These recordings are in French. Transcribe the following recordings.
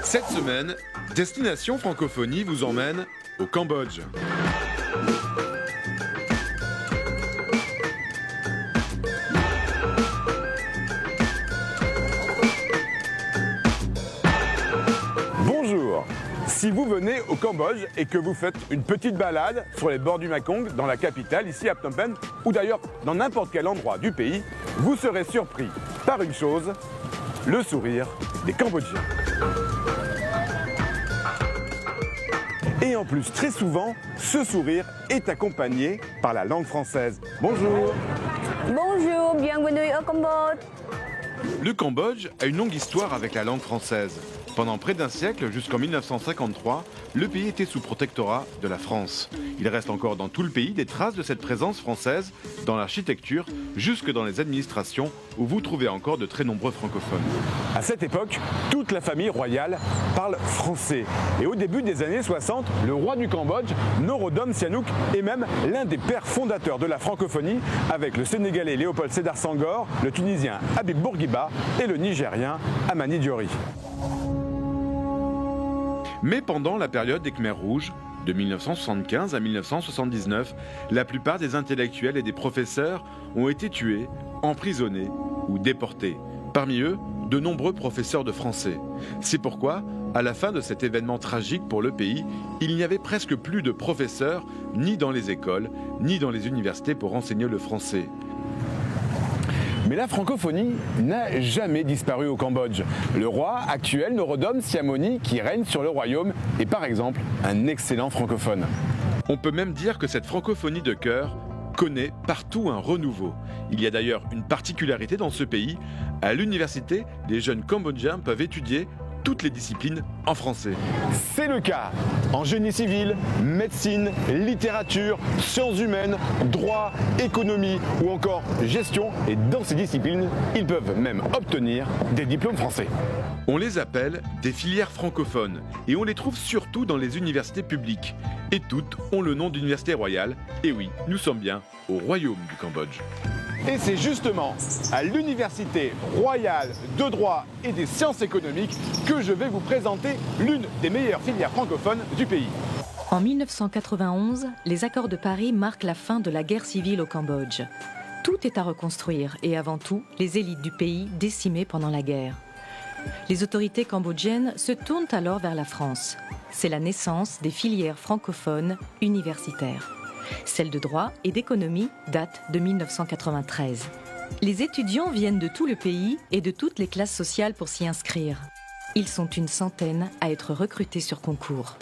Cette semaine, Destination Francophonie vous emmène au Cambodge. Bonjour. Si vous venez au Cambodge et que vous faites une petite balade sur les bords du Mekong, dans la capitale, ici à Phnom Penh, ou d'ailleurs dans n'importe quel endroit du pays, vous serez surpris par une chose, le sourire des Cambodgiens. Et en plus, très souvent, ce sourire est accompagné par la langue française. Bonjour. Bonjour, bienvenue au Cambodge. Le Cambodge a une longue histoire avec la langue française. Pendant près d'un siècle, jusqu'en 1953, le pays était sous protectorat de la France. Il reste encore dans tout le pays des traces de cette présence française dans l'architecture, jusque dans les administrations, où vous trouvez encore de très nombreux francophones. À cette époque, toute la famille royale parle français. Et au début des années 60, le roi du Cambodge, Norodom Sihanouk, est même l'un des pères fondateurs de la francophonie, avec le Sénégalais Léopold Sédar Senghor, le Tunisien Habib Bourguiba et le Nigérien Amani Diori. Mais pendant la période des Khmers rouges, de 1975 à 1979, la plupart des intellectuels et des professeurs ont été tués, emprisonnés ou déportés. Parmi eux, de nombreux professeurs de français. C'est pourquoi, à la fin de cet événement tragique pour le pays, il n'y avait presque plus de professeurs, ni dans les écoles, ni dans les universités pour enseigner le français. Mais la francophonie n'a jamais disparu au Cambodge. Le roi actuel, Norodom Sihamoni, qui règne sur le royaume, est par exemple un excellent francophone. On peut même dire que cette francophonie de cœur connaît partout un renouveau. Il y a d'ailleurs une particularité dans ce pays. À l'université, les jeunes Cambodgiens peuvent étudier toutes les disciplines en français. C'est le cas en génie civil, médecine, littérature, sciences humaines, droit, économie ou encore gestion. Et dans ces disciplines, ils peuvent même obtenir des diplômes français. On les appelle des filières francophones et on les trouve surtout dans les universités publiques. Et toutes ont le nom d'université royale. Et oui, nous sommes bien au royaume du Cambodge. Et c'est justement à l'Université royale de droit et des sciences économiques que je vais vous présenter l'une des meilleures filières francophones du pays. En 1991, les accords de Paris marquent la fin de la guerre civile au Cambodge. Tout est à reconstruire et avant tout, les élites du pays décimées pendant la guerre. Les autorités cambodgiennes se tournent alors vers la France. C'est la naissance des filières francophones universitaires. Celle de droit et d'économie date de 1993. Les étudiants viennent de tout le pays et de toutes les classes sociales pour s'y inscrire. Ils sont une centaine à être recrutés sur concours.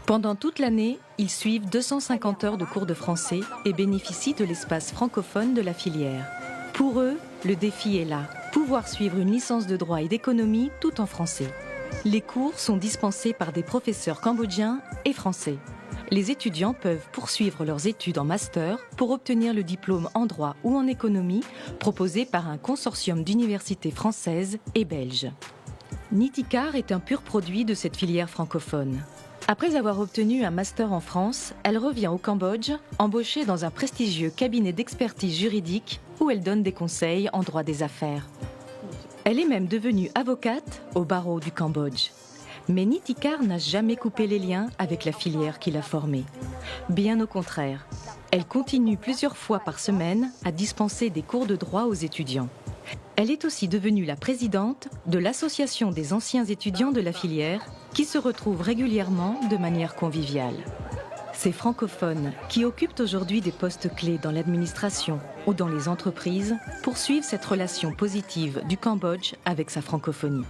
Pendant toute l'année, ils suivent 250 heures de cours de français et bénéficient de l'espace francophone de la filière. Pour eux, le défi est là, pouvoir suivre une licence de droit et d'économie tout en français. Les cours sont dispensés par des professeurs cambodgiens et français. Les étudiants peuvent poursuivre leurs études en master pour obtenir le diplôme en droit ou en économie proposé par un consortium d'universités françaises et belges. Nitikar est un pur produit de cette filière francophone. Après avoir obtenu un master en France, elle revient au Cambodge, embauchée dans un prestigieux cabinet d'expertise juridique où elle donne des conseils en droit des affaires. Elle est même devenue avocate au barreau du Cambodge. Mais Nitikar n'a jamais coupé les liens avec la filière qui l'a formée. Bien au contraire, elle continue plusieurs fois par semaine à dispenser des cours de droit aux étudiants. Elle est aussi devenue la présidente de l'association des anciens étudiants de la filière qui se retrouvent régulièrement de manière conviviale. Ces francophones qui occupent aujourd'hui des postes clés dans l'administration ou dans les entreprises poursuivent cette relation positive du Cambodge avec sa francophonie.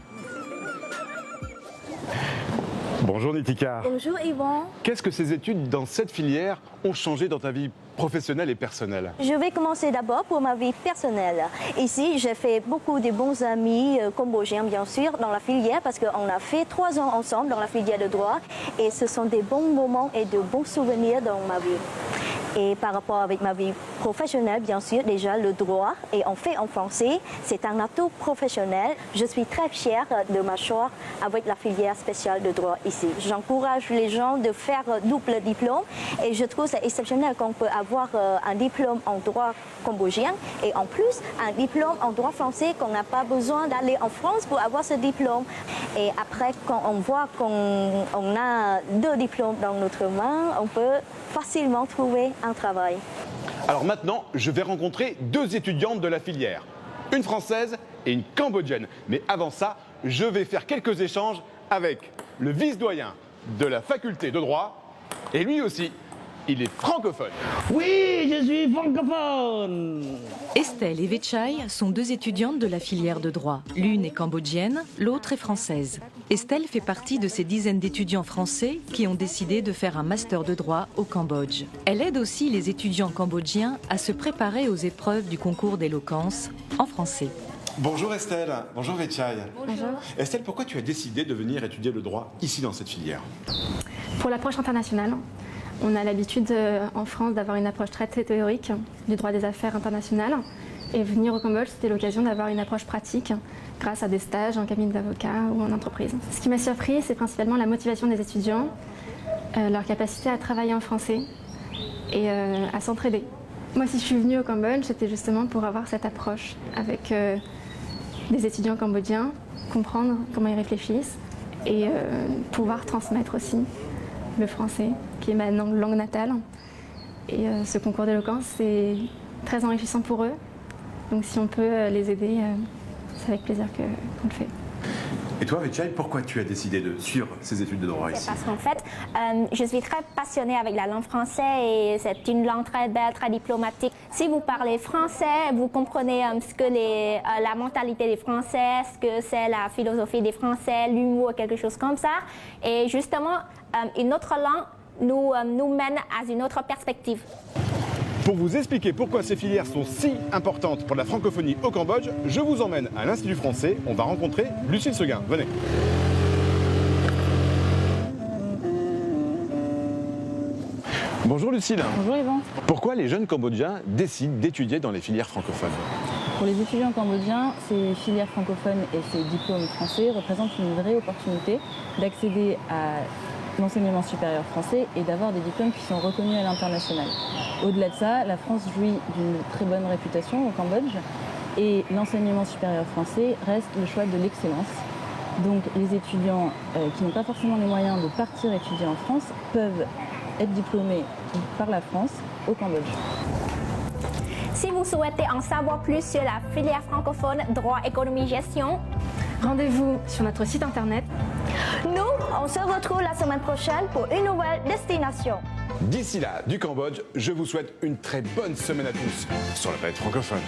Bonjour Nitikar. Bonjour Yvon. Qu'est-ce que ces études dans cette filière ont changé dans ta vie professionnelle et personnelle? Je vais commencer d'abord pour ma vie personnelle. Ici, j'ai fait beaucoup de bons amis cambodgiens, bien sûr, dans la filière, parce qu'on a fait 3 ans ensemble dans la filière de droit. Et ce sont des bons moments et de bons souvenirs dans ma vie. Et par rapport avec ma vie professionnelle, bien sûr, déjà le droit, et on fait en français, c'est un atout professionnel. Je suis très fière de ma choix avec la filière spéciale de droit ici. J'encourage les gens de faire double diplôme et je trouve c'est exceptionnel qu'on peut avoir un diplôme en droit cambodgien et en plus un diplôme en droit français, qu'on n'a pas besoin d'aller en France pour avoir ce diplôme. Et après, quand on voit qu'on a 2 diplômes dans notre main, on peut facilement trouver un travail. Alors maintenant, je vais rencontrer 2 étudiantes de la filière, une française et une cambodgienne. Mais avant ça, je vais faire quelques échanges avec le vice-doyen de la faculté de droit et lui aussi, il est francophone. Oui, je suis francophone. Estelle et Vechai sont 2 étudiantes de la filière de droit. L'une est cambodgienne, l'autre est française. Estelle fait partie de ces dizaines d'étudiants français qui ont décidé de faire un master de droit au Cambodge. Elle aide aussi les étudiants cambodgiens à se préparer aux épreuves du concours d'éloquence en français. Bonjour Estelle, bonjour Vechai. Bonjour. Estelle, pourquoi tu as décidé de venir étudier le droit ici dans cette filière? Pour l'approche internationale, on a l'habitude en France d'avoir une approche très théorique du droit des affaires internationales. Et venir au Cambodge, c'était l'occasion d'avoir une approche pratique grâce à des stages en cabinet d'avocat ou en entreprise. Ce qui m'a surpris, c'est principalement la motivation des étudiants, leur capacité à travailler en français et à s'entraider. Moi, si je suis venue au Cambodge, c'était justement pour avoir cette approche avec des étudiants cambodgiens, comprendre comment ils réfléchissent et pouvoir transmettre aussi le français, qui est ma langue natale. Et ce concours d'éloquence, c'est très enrichissant pour eux. Donc si on peut les aider, c'est avec plaisir qu'on le fait. Et toi Vechai, pourquoi tu as décidé de suivre ces études de droit ici? Parce qu'en fait, je suis très passionnée avec la langue française et c'est une langue très belle, très diplomatique. Si vous parlez français, vous comprenez ce que la mentalité des Français, ce que c'est la philosophie des Français, l'humour, quelque chose comme ça. Et justement, une autre langue nous mène à une autre perspective. Pour vous expliquer pourquoi ces filières sont si importantes pour la francophonie au Cambodge, je vous emmène à l'Institut français. On va rencontrer Lucille Seguin. Venez. Bonjour Lucille. Bonjour Yvan. Pourquoi les jeunes Cambodgiens décident d'étudier dans les filières francophones? Pour les étudiants cambodgiens, ces filières francophones et ces diplômes français représentent une vraie opportunité d'accéder à l'enseignement supérieur français et d'avoir des diplômes qui sont reconnus à l'international. Au-delà de ça, la France jouit d'une très bonne réputation au Cambodge et l'enseignement supérieur français reste le choix de l'excellence. Donc les étudiants qui n'ont pas forcément les moyens de partir étudier en France peuvent être diplômés par la France au Cambodge. Si vous souhaitez en savoir plus sur la filière francophone droit, économie, gestion, Rendez-vous sur notre site internet. Nous, on se retrouve la semaine prochaine pour une nouvelle destination. D'ici là, du Cambodge, je vous souhaite une très bonne semaine à tous sur la planète francophone.